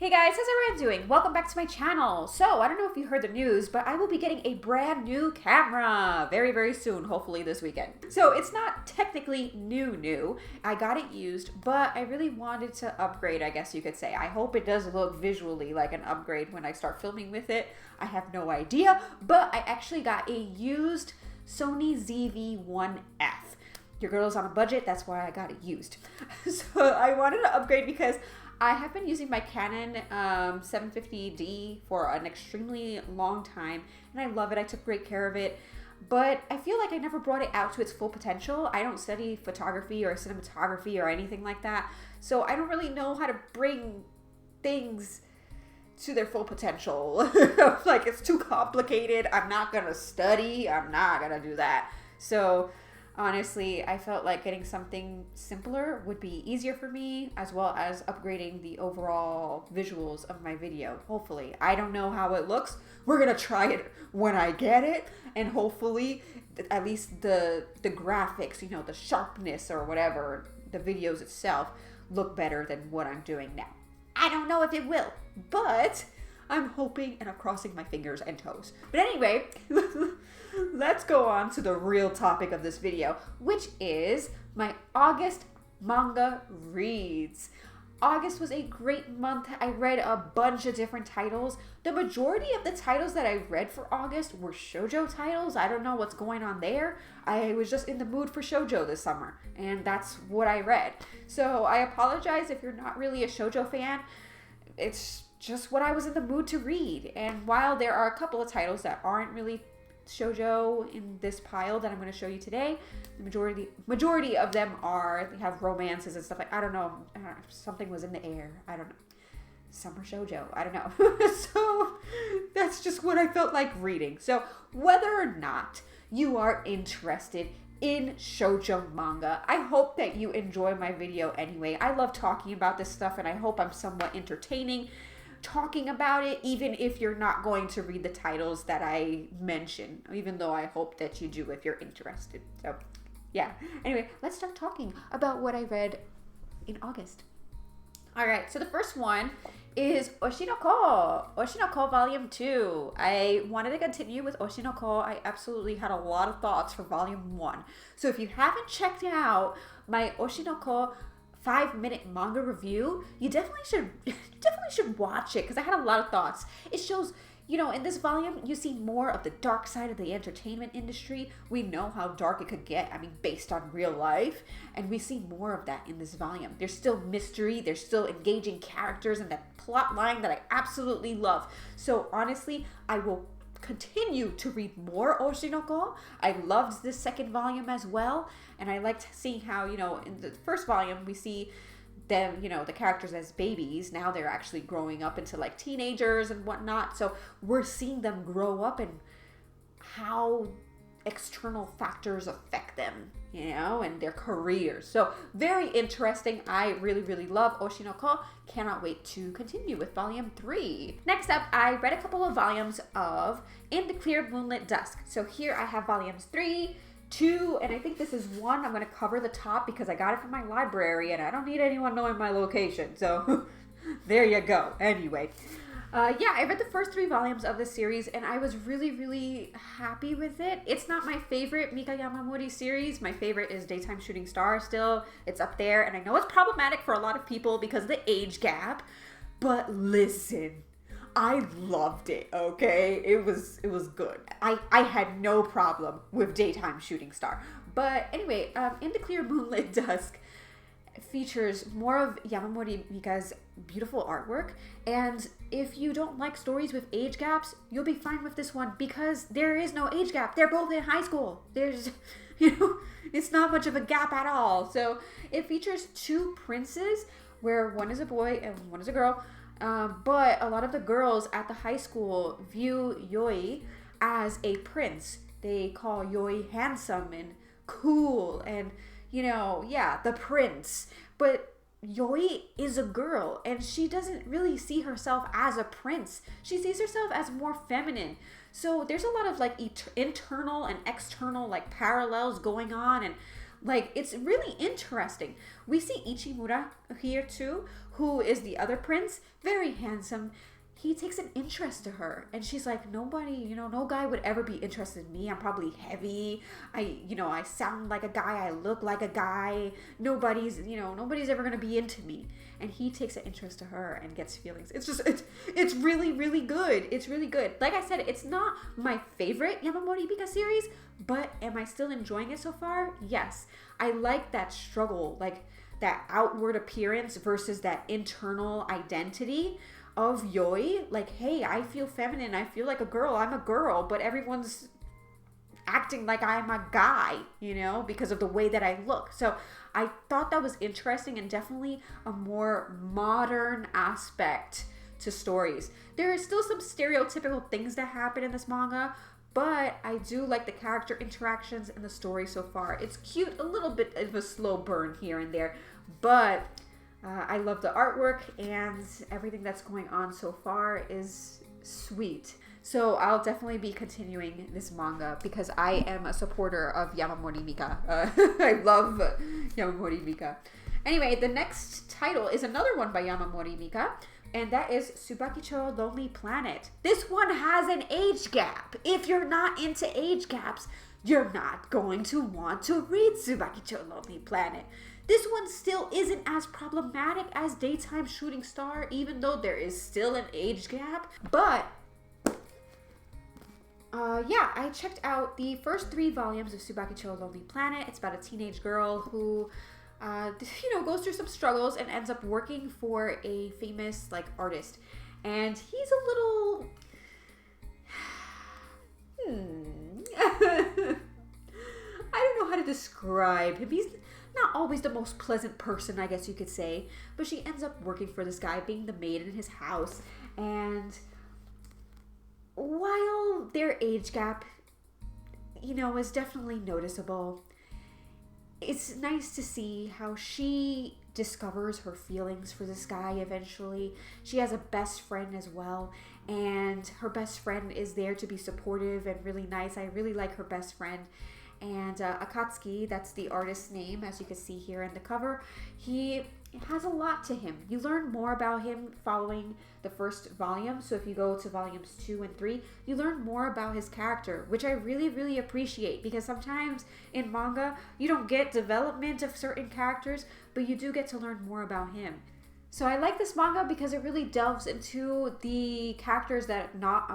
Hey guys, how's everyone doing? Welcome back to my channel. So, I don't know if you heard the news, but I will be getting a brand new camera very soon, hopefully this weekend. So, it's not technically new. I got it used, but I really wanted to upgrade, I guess you could say. I hope it does look visually like an upgrade when I start filming with it. I have no idea, but I actually got a used Sony ZV-1F. Your girl's on a budget, that's why I got it used. So, I wanted to upgrade because I have been using my Canon 750D for an extremely long time, and I love it. I took great care of it, but I feel like I never brought it out to its full potential. I don't study photography or cinematography or anything like that, so I don't really know how to bring things to their full potential. Like, it's too complicated. I'm not gonna study. I'm not gonna do that. So honestly, I felt like getting something simpler would be easier for me, as well as upgrading the overall visuals of my video, hopefully. I don't know how it looks. We're gonna try it when I get it, and hopefully, at least the graphics, you know, the sharpness or whatever, the videos itself, look better than what I'm doing now. I don't know if it will, but I'm hoping and I'm crossing my fingers and toes. But anyway, let's go on to the real topic of this video, which is my August manga reads. August was a great month. I read a bunch of different titles. The majority of the titles that I read for August were shoujo titles. I don't know what's going on there. I was just in the mood for shoujo this summer, and that's what I read. So I apologize if you're not really a shoujo fan. It's just what I was in the mood to read. And while there are a couple of titles that aren't really shoujo in this pile that I'm going to show you today, the majority of them they have romances and stuff like, I don't know, something was in the air, I don't know, summer shoujo, I don't know. So that's just what I felt like reading. So whether or not you are interested in shoujo manga, I hope that you enjoy my video anyway. I love talking about this stuff, and I hope I'm somewhat entertaining talking about it, even if you're not going to read the titles that I mention, even though I hope that you do if you're interested. So yeah, anyway, let's start talking about what I read in August. All right, so the first one is Oshinoko Volume 2. I wanted to continue with Oshinoko. I absolutely had a lot of thoughts for Volume 1. So if you haven't checked out my Oshinoko 5-minute manga review, you definitely should watch it, because I had a lot of thoughts. It shows, you know, in this volume, you see more of the dark side of the entertainment industry. We know how dark it could get, I mean, based on real life, and we see more of that in this volume. There's still mystery, there's still engaging characters, and that plot line that I absolutely love. So honestly, I will continue to read more Oshinoko. I loved this second volume as well, and I liked seeing how, you know, in the first volume we see them, you know, the characters as babies. Now they're actually growing up into like teenagers and whatnot, so we're seeing them grow up and how external factors affect them, you know, and their careers. So very interesting. I really love Oshinoko. Cannot wait to continue with Volume 3. Next up, I read a couple of volumes of In the Clear Moonlit Dusk. So here I have Volumes 3, 2, and I think this is 1. I'm going to cover the top because I got it from my library and I don't need anyone knowing my location. So there you go. Anyway. Yeah, I read the first 3 volumes of this series, and I was really happy with it. It's not my favorite Mika Yamamori series. My favorite is Daytime Shooting Star still. It's up there, and I know it's problematic for a lot of people because of the age gap, but listen, I loved it, okay? It was good. I had no problem with Daytime Shooting Star. But anyway, In the Clear Moonlit Dusk features more of Yamamori Mika's beautiful artwork, and if you don't like stories with age gaps, you'll be fine with this one because there is no age gap. They're both in high school. There's, you know, it's not much of a gap at all. So it features 2 princes, where one is a boy and one is a girl, but a lot of the girls at the high school view Yoi as a prince. They call Yoi handsome and cool and, you know, yeah, the prince. But Yoi is a girl, and she doesn't really see herself as a prince. She sees herself as more feminine. So there's a lot of like internal and external like parallels going on, and like it's really interesting. We see Ichimura here too, who is the other prince, very handsome, he takes an interest to her, and she's like, nobody, no guy would ever be interested in me. I'm probably heavy. I sound like a guy. I look like a guy. Nobody's ever going to be into me. And he takes an interest to her and gets feelings. It's really, really good. It's really good. Like I said, it's not my favorite Yamamori Mika series, but am I still enjoying it so far? Yes. I like that struggle, like that outward appearance versus that internal identity of Yoi. Like, hey, I feel feminine, I feel like a girl, I'm a girl, but everyone's acting like I'm a guy, because of the way that I look. So I thought that was interesting and definitely a more modern aspect to stories. There are still some stereotypical things that happen in this manga, but I do like the character interactions and the story so far. It's cute, a little bit of a slow burn here and there, but I love the artwork, and everything that's going on so far is sweet. So I'll definitely be continuing this manga because I am a supporter of Yamamori Mika. I love Yamamori Mika. Anyway, the next title is another one by Yamamori Mika, and that is Tsubakicho Lonely Planet. This one has an age gap. If you're not into age gaps, you're not going to want to read Tsubakicho Lonely Planet. This one still isn't as problematic as Daytime Shooting Star, even though there is still an age gap. But, I checked out the first 3 volumes of Tsubakicho Lonely Planet. It's about a teenage girl who, goes through some struggles and ends up working for a famous, artist. And he's a little... I don't know how to describe him. He's not always the most pleasant person, I guess you could say, but she ends up working for this guy, being the maid in his house, and while their age gap, is definitely noticeable, it's nice to see how she discovers her feelings for this guy eventually. She has a best friend as well, and her best friend is there to be supportive and really nice. I really like her best friend. And Akatsuki, that's the artist's name, as you can see here in the cover, he has a lot to him. You learn more about him following the first volume. So if you go to volumes 2 and 3, you learn more about his character, which I really, really appreciate, because sometimes in manga, you don't get development of certain characters, but you do get to learn more about him. So I like this manga because it really delves into the characters that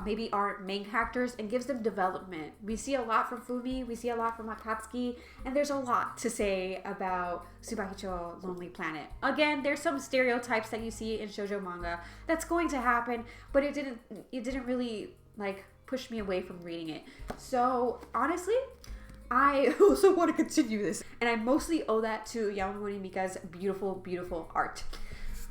maybe aren't main characters and gives them development. We see a lot from Fumi, we see a lot from Akatsuki, and there's a lot to say about Tsubakicho Lonely Planet. Again, there's some stereotypes that you see in shoujo manga that's going to happen, but it didn't really push me away from reading it. So honestly, I also want to continue this, and I mostly owe that to Yamamori Mika's beautiful, beautiful art.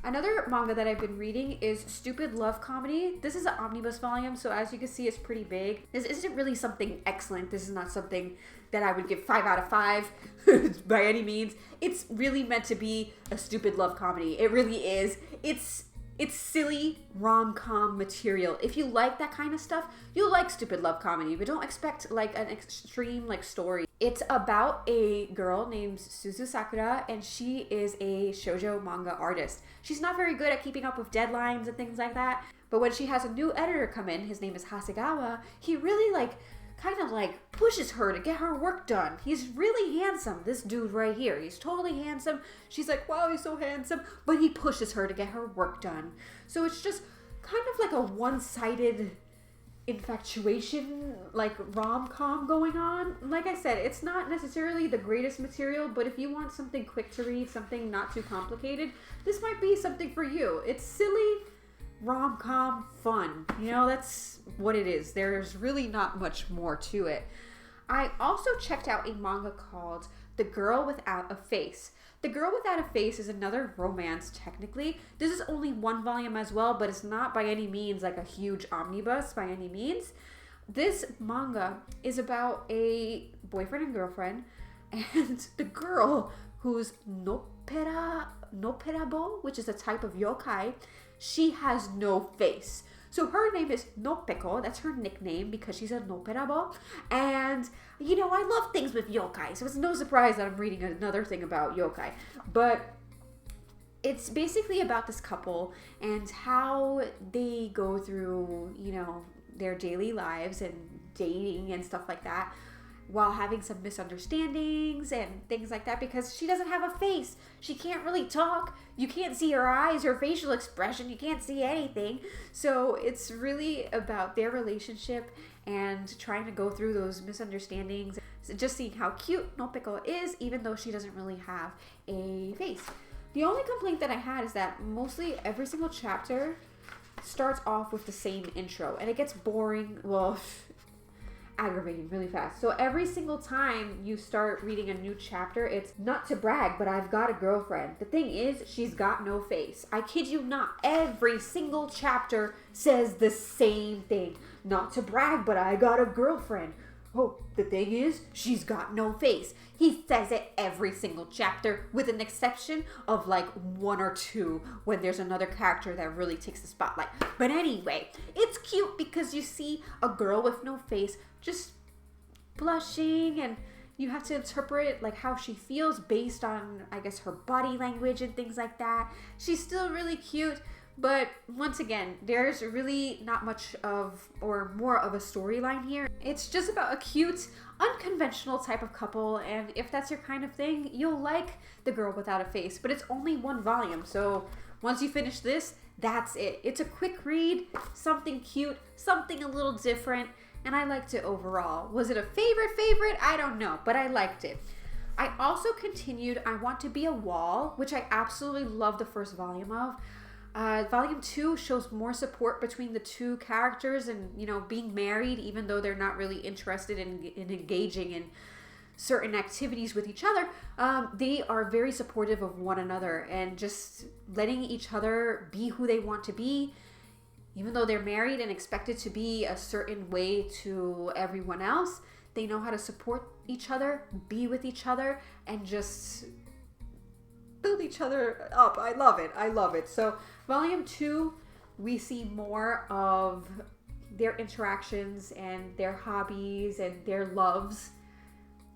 Another manga that I've been reading is Stupid Love Comedy. This is an omnibus volume, so as you can see, it's pretty big. This isn't really something excellent. This is not something that I would give 5 out of 5 by any means. It's really meant to be a stupid love comedy. It really is. It's silly rom-com material. If you like that kind of stuff, you'll like stupid love comedy, but don't expect an extreme story. It's about a girl named Suzu Sakura, and she is a shoujo manga artist. She's not very good at keeping up with deadlines and things like that, but when she has a new editor come in, his name is Hasegawa, he really pushes her to get her work done. He's really handsome, this dude right here. He's totally handsome. She's like, wow, he's so handsome, but he pushes her to get her work done. So it's just kind of like a one-sided infatuation, rom-com going on. Like I said, it's not necessarily the greatest material, but if you want something quick to read, something not too complicated, this might be something for you. It's silly, rom-com fun. That's what it is. There's really not much more to it. I also checked out a manga called The Girl Without a Face. The Girl Without a Face is another romance, technically. This is only 1 volume as well, but it's not by any means a huge omnibus by any means. This manga is about a boyfriend and girlfriend, and the girl, who's Nopperabo, which is a type of yokai, she has no face. So her name is Noppeko, that's her nickname because she's a Nopperabo. And, I love things with yokai, so it's no surprise that I'm reading another thing about yokai. But it's basically about this couple and how they go through, you know, their daily lives and dating and stuff like that, while having some misunderstandings and things like that, because she doesn't have a face. She can't really talk. You can't see her eyes, her facial expression. You can't see anything. So it's really about their relationship and trying to go through those misunderstandings. Just seeing how cute Nopeko is, even though she doesn't really have a face. The only complaint that I had is that mostly every single chapter starts off with the same intro, and it gets boring, well, aggravating really fast. So every single time you start reading a new chapter, it's not to brag, but I've got a girlfriend. The thing is, she's got no face. I kid you not. Every single chapter says the same thing. Not to brag, but I got a girlfriend. Oh, the thing is, she's got no face. He says it every single chapter, with an exception of like one or two when there's another character that really takes the spotlight. But anyway, it's cute because you see a girl with no face just blushing, and you have to interpret like how she feels based on, I guess, her body language and things like that. She's still really cute. But once again, there's really not much of, or more of a storyline here. It's just about a cute, unconventional type of couple, and if that's your kind of thing, you'll like The Girl Without a Face. But it's only one volume, so once you finish this, that's it. It's a quick read, something cute, something a little different, and I liked it overall. Was it a favorite? I don't know, but I liked it. I also continued I Want to Be a Wall, which I absolutely love the first volume of. Volume 2 shows more support between the two characters and, you know, being married, even though they're not really interested in engaging in certain activities with each other. They are very supportive of one another and just letting each other be who they want to be, even though they're married and expected to be a certain way to everyone else. They know how to support each other, be with each other, and just build each other up. I love it. So volume 2, we see more of their interactions and their hobbies and their loves,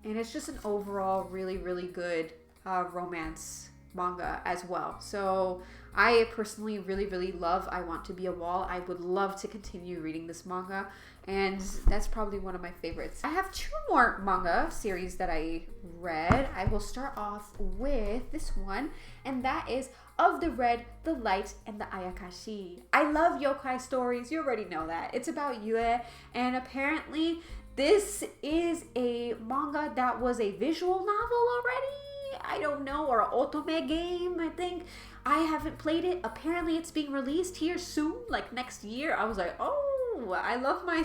and it's just an overall really good romance manga as well. So I personally really love I Want to Be a Wall. I would love to continue reading this manga, and that's probably one of my favorites. I have 2 more manga series that I read. I will start off with this one, and that is Of the Red, the Light, and the Ayakashi. I love yokai stories. You already know that. It's about Yue, and apparently this is a manga that was a visual novel already. I don't know, or an otome game, I think. I haven't played it. Apparently it's being released here soon, like next year. I was like, oh, I love my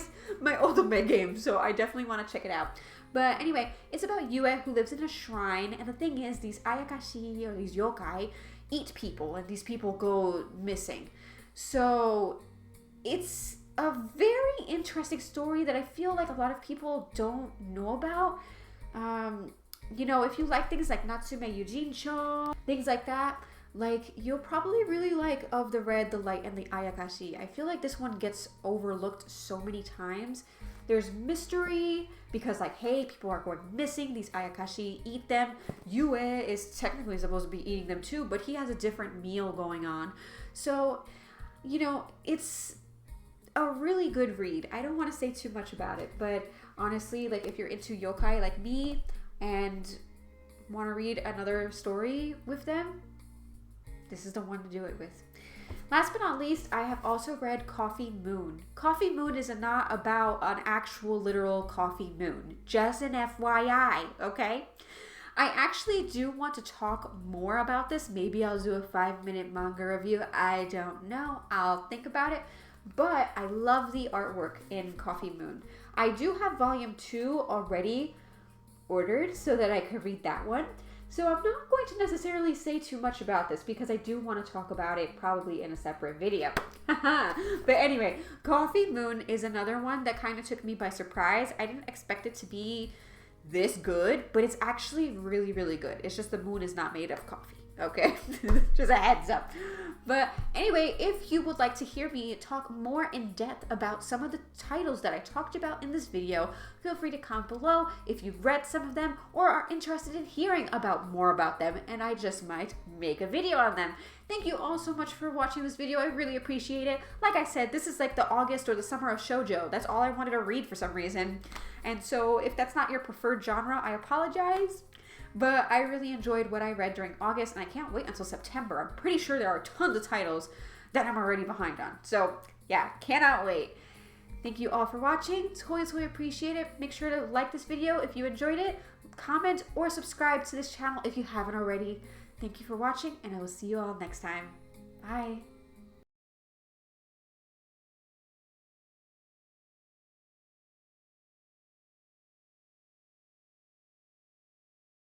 otome game, so I definitely want to check it out. But anyway, it's about Yue who lives in a shrine, and the thing is, these ayakashi, or these yokai, eat people, and these people go missing. So it's a very interesting story that I feel like a lot of people don't know about. You know, if you like things like Natsume Yujincho, things like that, like, you'll probably really like Of the Red, the Light, and the Ayakashi. I feel like this one gets overlooked so many times. There's mystery, because like, hey, people are going missing, these Ayakashi eat them. Yue is technically supposed to be eating them too, but he has a different meal going on. So, you know, it's a really good read. I don't want to say too much about it, but honestly, like, if you're into yokai like me and want to read another story with them, this is the one to do it with. Last but not least, I have also read Coffee Moon. Coffee Moon is not about an actual literal coffee moon. Just an FYI, okay? I actually do want to talk more about this. Maybe I'll do a 5-minute manga review. I don't know. I'll think about it. But I love the artwork in Coffee Moon. I do have volume 2 already ordered so that I could read that one. So I'm not going to necessarily say too much about this because I do want to talk about it probably in a separate video. But anyway, Coffee Moon is another one that kind of took me by surprise. I didn't expect it to be this good, but it's actually really good. It's just the moon is not made of coffee. Okay, just a heads up. But anyway, if you would like to hear me talk more in depth about some of the titles that I talked about in this video, feel free to comment below if you've read some of them or are interested in hearing about more about them, and I just might make a video on them. Thank you all so much for watching this video. I really appreciate it. Like I said, this is like the August or the summer of shoujo. That's all I wanted to read for some reason. And so if that's not your preferred genre, I apologize. But I really enjoyed what I read during August, and I can't wait until September. I'm pretty sure there are tons of titles that I'm already behind on. So yeah, cannot wait. Thank you all for watching. Totally appreciate it. Make sure to like this video if you enjoyed it, comment, or subscribe to this channel if you haven't already. Thank you for watching, and I will see you all next time. Bye.